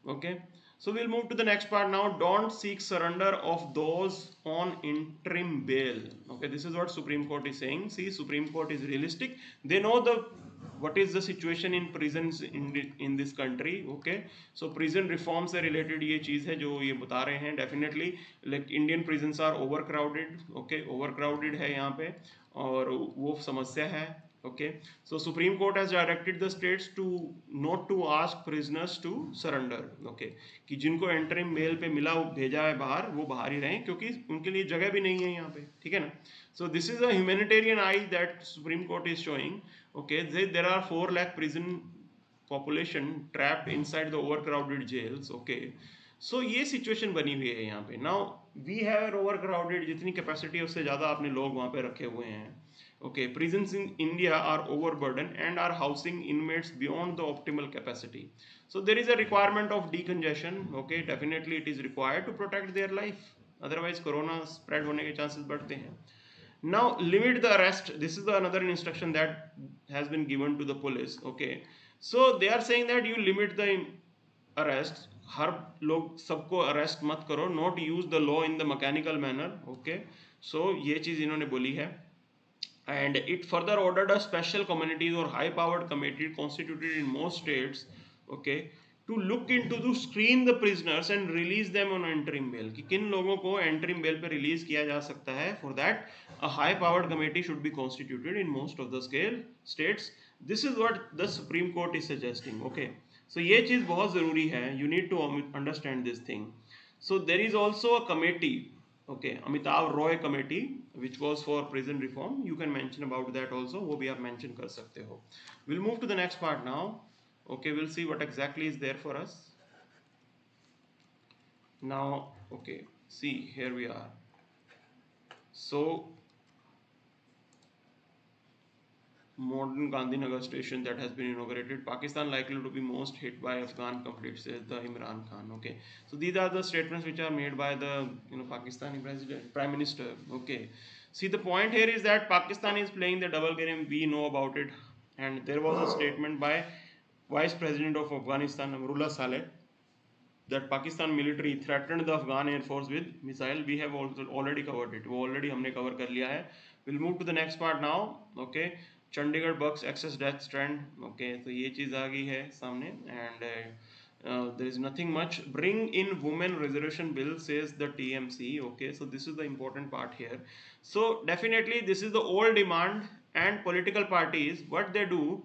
A: Okay, so we'll move to the next part now. Don't seek surrender of those on interim bail. Okay, this is what Supreme Court is saying. See, Supreme Court is realistic. They know what is the situation in prisons in this country. Okay, so prison reform से related ये चीज़ है जो ये बता रहे हैं. Definitely, like Indian prisons are overcrowded. Okay, overcrowded है यहाँ पे और वो समस्या है. Okay, so Supreme Court has directed the states to not to ask prisoners to surrender. Okay, कि जिनको interim bail पे मिला भेजा है बाहर, वो बाहर ही रहें क्योंकि उनके लिए जगह भी नहीं है यहाँ पे, ठीक है ना. So this is a humanitarian eye that Supreme Court is showing. Okay, there are 4 lakh prison population trapped inside the overcrowded jails. Okay, so ये situation बनी हुई है यहाँ पे. Now we have overcrowded, जितनी capacity है उससे ज़्यादा आपने लोग वहाँ पे रखे हुए हैं. Okay, prisons in India are overburdened and are housing inmates beyond the optimal capacity. So there is a requirement of decongestion. Okay, definitely it is required to protect their life. Otherwise, corona spread होने के chances बढ़ते हैं. Now, limit the arrest. This is another instruction that has been given to the police. Okay, so they are saying that you limit the arrest. हर लोग सबको arrest मत करो. Not use the law in the mechanical manner. Okay, so ये चीज़ इन्होंने बोली है. And it further ordered a special committees or high-powered committee constituted in most states, okay, to look into to screen the prisoners and release them on interim bail. कि किन लोगों को interim bail पे release किया जा सकता है. For that, a high-powered committee should be constituted in most of the states. This is what the Supreme Court is suggesting. Okay, so ये चीज़ बहुत ज़रूरी है. You need to understand this thing. So there is also a committee. Okay, Amitav Roy committee which was for prison reform. You can mention about that also. वो भी आप mention कर सकते हो. We'll move to the next part now. Okay, we'll see what exactly is there for us. Now, okay, see here we are. So modern Gandhinagar station that has been inaugurated. Pakistan likely to be most hit by Afghan conflict, says the Imran Khan. Okay, so these are the statements which are made by the Pakistani prime minister. Okay, see the point here is that Pakistan is playing the double game. We know about it, and there was a statement by Vice President of Afghanistan Amrullah Saleh that Pakistan military threatened the Afghan Air Force with missile. We have also already covered it. वो already हमने cover कर लिया है. We'll move to the next part now. Okay, Chandigarh bucks excess death trend. Okay, तो ये चीज़ आ गई है सामने. And there is nothing much. Bring in women reservation bill, says the TMC. Okay, so this is the important part here. So definitely this is the old demand, and political parties what they do,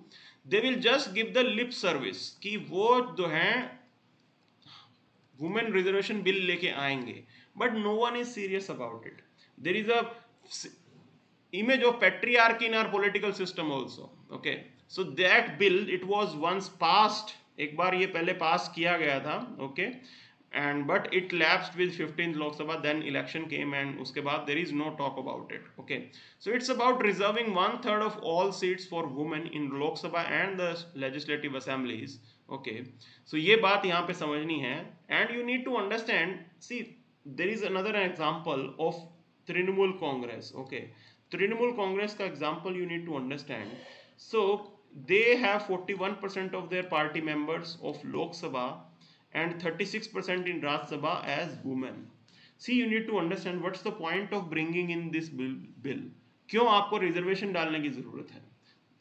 A: they will just give the lip service कि वो जो हैं women reservation bill लेके आएंगे, but no one is serious about it. there is a image of patriarchy in our political system also. Okay, so that bill, it was once passed, एक बार ये पहले पास किया गया था. Okay, and but it lapsed with 15th Lok Sabha, then election came, and उसके बाद there is no talk about it. Okay, so it's about reserving 1/3 of all seats for women in Lok Sabha and the legislative assemblies. Okay, so ये बात यहाँ पे समझनी है, and you need to understand. See, there is another example of Trinamool Congress. Okay, Trinamool Congress का example you need to understand. So they have 41% of their party members of Lok Sabha and 36% in Raj Sabha as women. See, you need to understand what's the point of bringing in this bill. क्यों आपको reservation डालने की जरूरत है?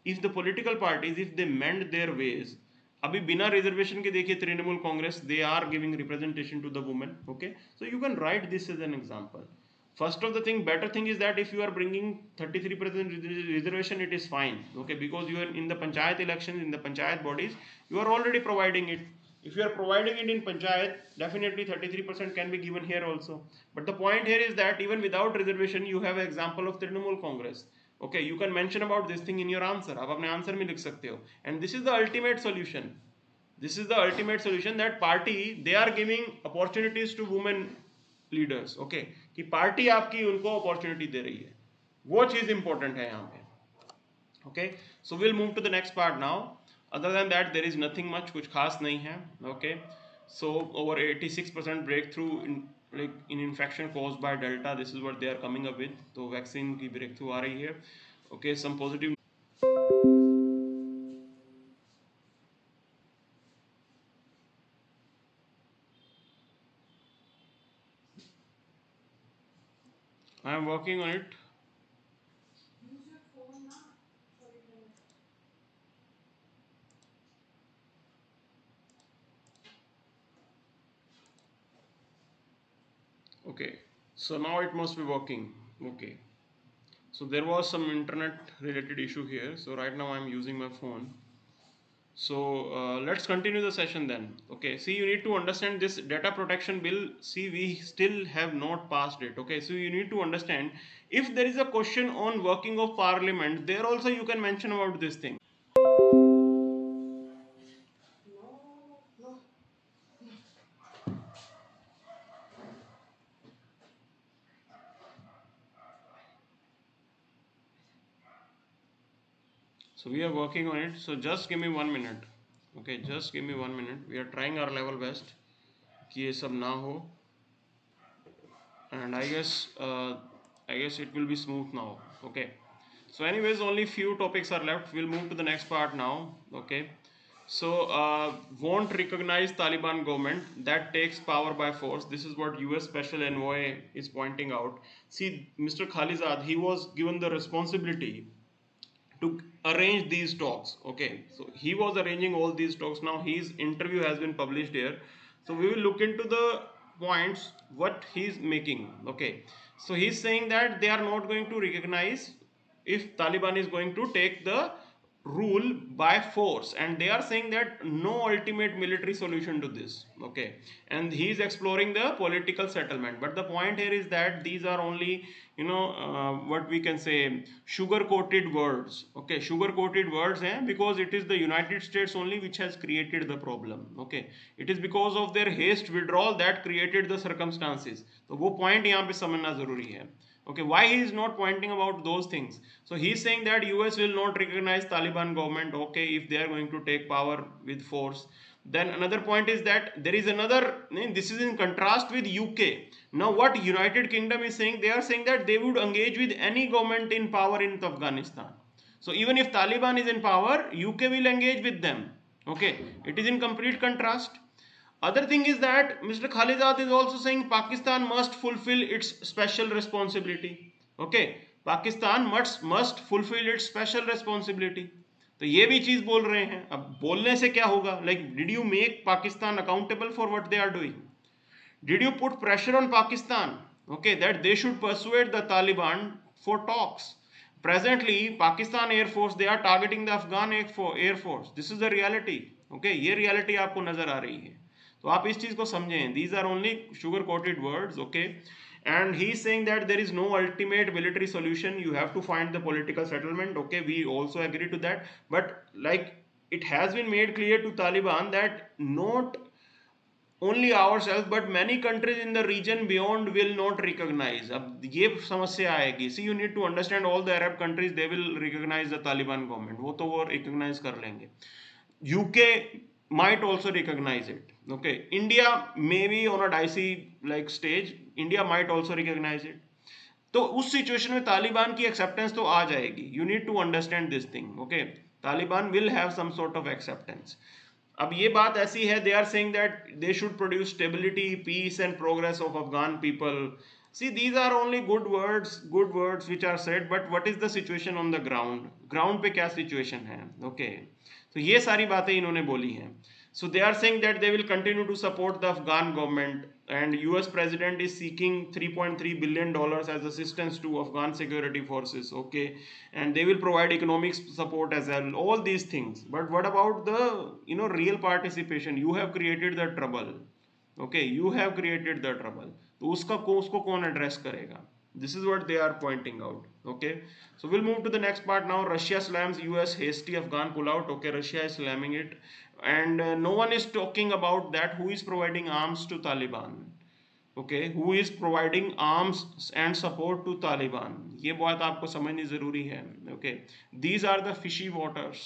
A: If the political parties, if they mend their ways, अभी बिना reservation के देखिए Trinamool Congress, they are giving representation to the women. Okay, so you can write this as an example. First of the thing, better thing is that if you are bringing 33% reservation, it is fine. Okay, because you are in the panchayat elections, in the panchayat bodies, you are already providing it. If you are providing it in panchayat, definitely 33% can be given here also. But the point here is that even without reservation, you have an example of Trinamool Congress. Okay, you can mention about this thing in your answer. आप अपने answer में लिख सकते हो. And this is the ultimate solution. This is the ultimate solution, that party, they are giving opportunities to women leaders. Okay, कि party आपकी उनको opportunity दे रही है, वो चीज इंपॉर्टेंट है यहाँ पे. Okay, so we'll move to the next part now. Other than that, there is nothing much, कुछ खास नहीं है. Okay, so over 86% breakthrough in infection caused by delta, this is what they are coming up with. तो vaccine की breakthrough आ रही है. Okay, some positive. I am working on it. Okay, so now it must be working. Okay, so there was some internet related issue here, so right now I'm using my phone. So let's continue the session then. Okay, see, you need to understand this data protection bill. See, we still have not passed it. Okay, so you need to understand, if there is a question on working of parliament, there also you can mention about this thing. So we are working on it, so just give me 1 minute. Okay, just give me 1 minute. We are trying our level best कि ये सब ना हो, and I guess it will be smooth now. Okay, so anyways, only few topics are left. We'll move to the next part now. Okay, so won't recognize Taliban government that takes power by force. This is what US Special Envoy is pointing out. See, Mr. Khalizad, he was given the responsibility to arrange these talks. Okay, so he was arranging all these talks. Now his interview has been published here, so we will look into the points what he's making. Okay, so he's saying that they are not going to recognize if Taliban is going to take the rule by force, and they are saying that no ultimate military solution to this. Okay, and he is exploring the political settlement, but the point here is that these are only, what we can say, sugar coated words. Okay, sugar coated words because it is the United States only which has created the problem. Okay, it is because of their haste withdrawal that created the circumstances. तो वो point यहाँ पे समझना जरूरी है. Okay, why he is not pointing about those things? So he is saying that US will not recognize Taliban government. Okay, if they are going to take power with force. Then another point is that there is another, this is in contrast with UK. Now what United Kingdom is saying, they are saying that they would engage with any government in power in Afghanistan. So even if Taliban is in power, UK will engage with them. Okay, it is in complete contrast. Other thing is that Mr. Khalizad is also saying Pakistan must fulfill its special responsibility. Okay, Pakistan must fulfill its special responsibility. तो ये भी चीज बोल रहे हैं. अब बोलने से क्या होगा? Like, did you make Pakistan accountable for what they are doing? Did you put pressure on Pakistan? Okay, that they should persuade the Taliban for talks. Presently, Pakistan Air Force, they are targeting the Afghan Air Force. This is the reality. Okay, ये reality आपको नजर आ रही है. तो आप इस चीज को समझें. These are only sugar coated words. Okay, and he's saying that there is no ultimate military solution, you have to find the political settlement. Okay, we also agree to that, but like it has been made clear to Taliban that not only ourselves but many countries in the region beyond will not recognize. अब ये समस्या आएगी. See, you need to understand all the Arab countries, they will recognize the Taliban government, वो तो वो recognize कर लेंगे. UK might also recognize it. Okay, India may be on a dicey like stage, India might also recognize it. तो उस situation में तालिबान की acceptance तो आ जाएगी. You need to understand this thing. Okay, Taliban will have some sort of acceptance. अब ये बात ऐसी है, they are saying that they should produce stability, peace and progress of Afghan people. See, these are only good words which are said, but what is the situation on the ground? Ground पे क्या situation है? Okay, तो ये सारी बातें इन्होंने बोली हैं. So they are saying that they will continue to support the Afghan government, and US president is seeking $3.3 billion as assistance to Afghan security forces. Okay, and they will provide economic support as well, all these things. But what about the real participation? You have created the trouble. Okay, you have created the trouble. तो उसको कौन address करेगा? This is what they are pointing out. Okay, so we'll move to the next part now. Russia slams US hasty Afghan pullout. Okay, Russia is slamming it, and no one is talking about that. Who is providing arms to Taliban? Okay, who is providing arms and support to Taliban? ये बात आपको समझनी जरूरी है. Okay, these are the fishy waters.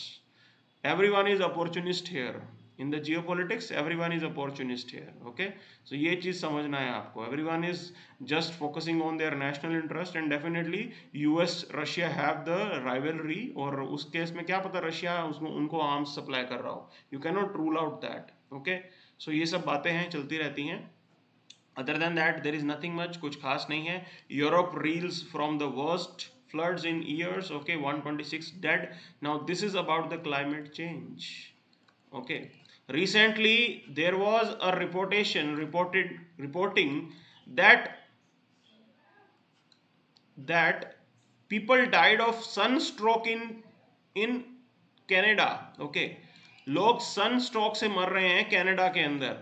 A: Everyone is opportunist here. In the geopolitics, everyone is opportunist here. Okay, so ये चीज समझना है आपको. Everyone is just focusing on their national interest, and definitely US Russia have the rivalry, और उस case में क्या पता रशिया उसमें उनको आर्म्स सप्लाई कर रहा हो. You cannot rule out that. Okay, so ये सब बातें हैं, चलती रहती हैं. Other than that, there is nothing much, कुछ खास नहीं है. Europe reels from the worst floods in years. Okay, 126 dead. Now this is about the climate change. Okay, recently there was a reporting that people died of sunstroke in Canada. Okay, लोग sunstroke से मर रहे हैं Canada के अंदर,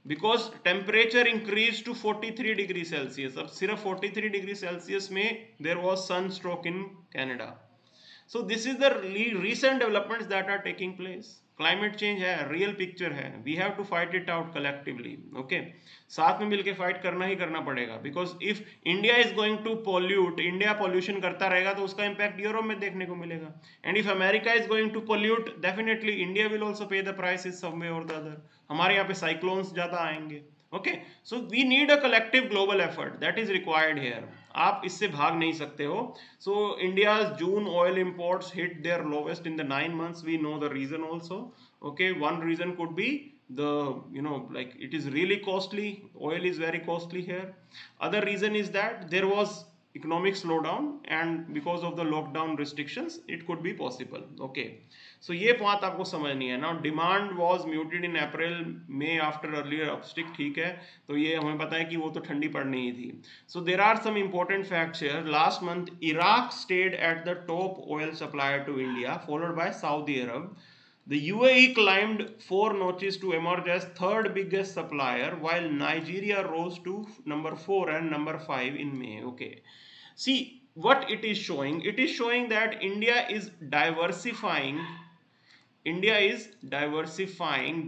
A: because temperature increase to 43 degree Celsius. अब सिर्फ 43 degree Celsius में there was sunstroke in Canada. So this is the recent developments that are taking place. Climate change है, रियल पिक्चर है. We have to fight it out collectively. Okay, साथ में मिलकर fight करना ही करना पड़ेगा. Because if India is going to pollute, India pollution करता रहेगा तो उसका इंपैक्ट यूरोप में देखने को मिलेगा. And if America is going to pollute, definitely India will also pay the price is some way or the other. हमारे यहाँ पे साइक्लोन्स ज्यादा आएंगे. Okay, so we need a collective global effort that is required here. आप इससे भाग नहीं सकते हो. So India's June oil imports hit their lowest in the 9 months. We know the reason also. Okay, one reason could be the like it is really costly. Oil is very costly here. Other reason is that there was economic slowdown, and because of the lockdown restrictions it could be possible. Okay, so ये बात आपको समझनी है. Now demand was muted in April May after earlier upstick. ठीक है, तो ये हमें पता है कि वो तो ठंडी पड़नी ही थी. So there are some important facts here. Last month Iraq stayed at the top oil supplier to India, followed by Saudi Arab. The UAE climbed 4 notches to emerge as third biggest supplier, while Nigeria rose to number 4 and number 5 in May. Okay, see what it is showing. It is showing that India is diversifying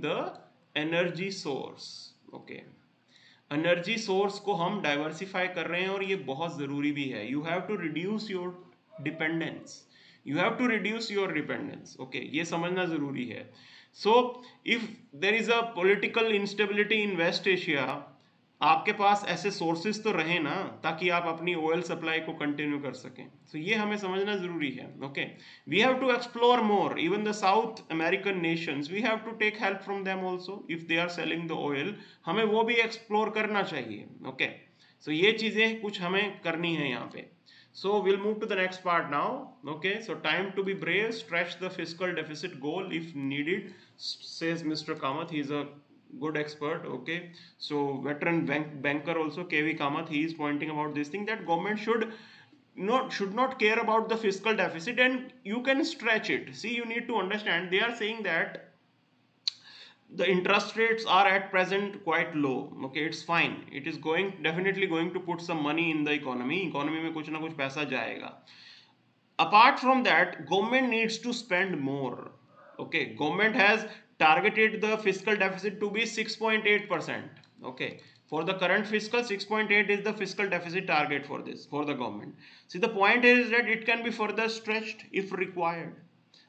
A: the energy source. Okay, energy source को हम diversify कर रहे हैं, और ये बहुत ज़रूरी भी है. You have to reduce your dependence. You have to reduce your dependence. Okay, ये समझना जरूरी है. So if there is a political instability in West Asia, आपके पास ऐसे सोर्सेज तो रहे ना, ताकि आप अपनी ऑयल सप्लाई को कंटिन्यू कर सकें. तो ये हमें समझना जरूरी है. Okay, we have to explore more. Even the South American nations, we have to take help from them also. If they are selling the oil, हमें वो भी एक्सप्लोर करना चाहिए. ओके, सो ये चीजें कुछ हमें करनी है यहाँ पे. So we'll move to the next part now. Okay, so time to be brave, stretch the fiscal deficit goal if needed, says Mr. Kamath. He is a good expert. Okay, so veteran banker also, KV Kamath, he is pointing about this thing, that government should not care about the fiscal deficit, and you can stretch it. See, you need to understand, they are saying that the interest rates are at present quite low. Okay, it's fine, it is going definitely going to put some money in the economy में कुछ ना कुछ पैसा जाएगा. Apart from that, government needs to spend more. Okay, government has targeted the fiscal deficit to be 6.8%. Okay, for the current fiscal, 6.8 is the fiscal deficit target for this, for the government. See, the point is that it can be further stretched if required.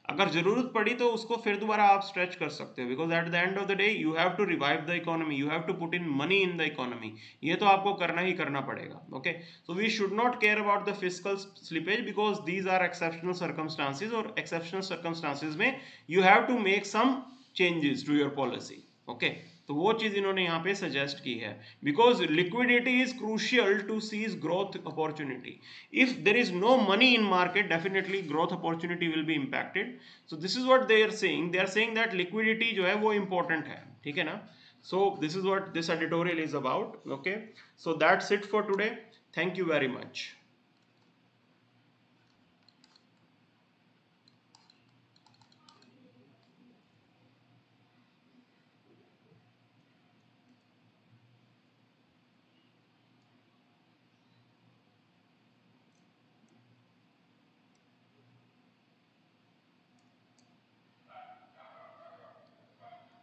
A: अगर जरूरत पड़ी तो उसको फिर दोबारा आप stretch कर सकते हो, because at the end of the day you have to revive the economy, you have to put in money in the economy. ये तो आपको करना ही करना पड़ेगा. Okay, so we should not care about the physical slippage because these are exceptional circumstances, और exceptional circumstances में you have to make some changes to your policy. Okay, तो वो चीज इन्होंने यहाँ पे सजेस्ट की है, because liquidity is crucial to seize growth opportunity. If there is no money in market, definitely growth opportunity will be impacted. So this is what they are saying that liquidity जो है वो important है. ठीक है ना. So this is what this editorial is about. Okay, so that's it for today. Thank you very much.